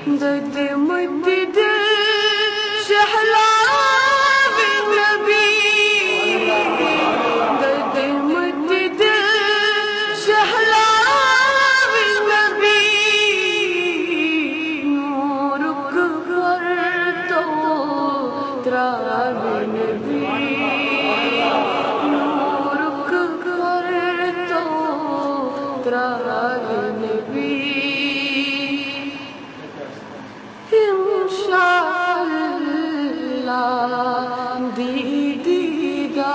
दर्द मुद्दत शहला बिनबी दर्द मुद्दत शहला बिनबी नूर कर तो त्रा बिनबी नूर कर तो त्रा बिनबी दीदार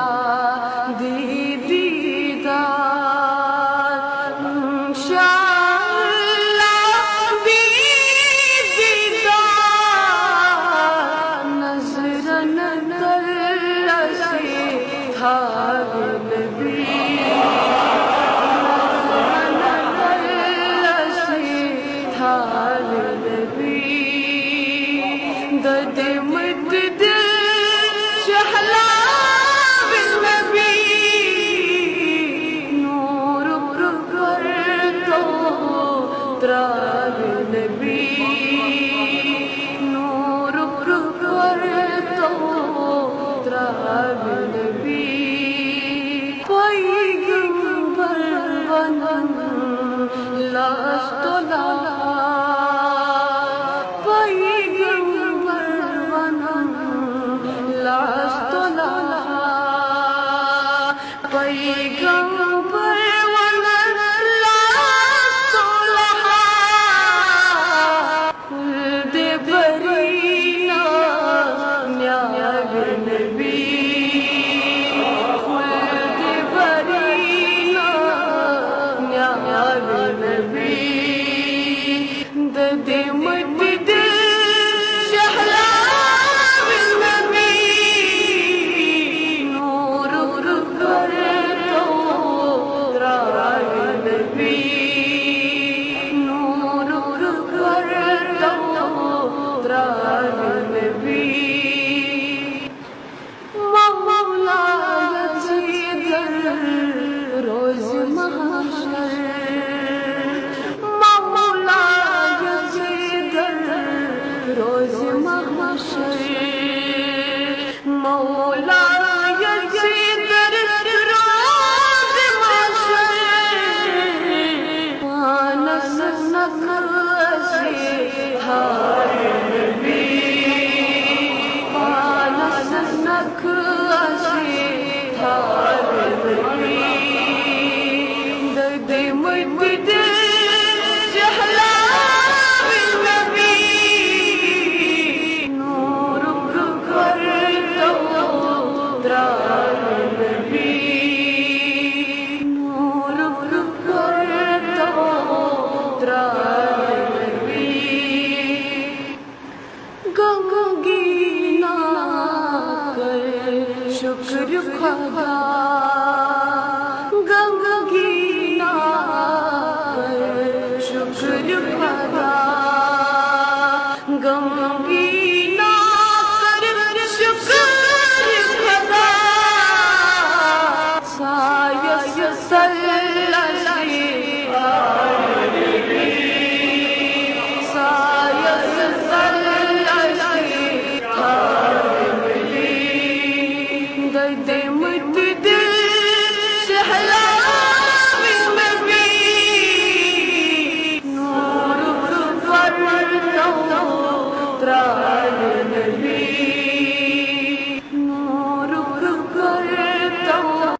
इंशाअल्लाह दीदार इंशाअल्लाह दीदार नज़र नज़र से था नबी दर्द मुद्दत शहला बिनबी नूर कर तो त्रा बिनबी नूर कर तो त्रा बिनबी पैगंबर बनन लास्तोला पैगंबर वनन लास्तोला खुल्द बरीना न्या बिनबी खुल्द बरीना न्या बिनबी दर्द मुद्दत शहला बिनबी नूर कर तो त्रा बिनबी नूर कर तो त्रा बिनबी मौला यज़ीद रोज़ महशर मौला यज़ीद रोज़ महशर मौला यज़ीद रोज़ महशर नस नक से हार नबी नस नक से हार नबी दर्द मुद्दत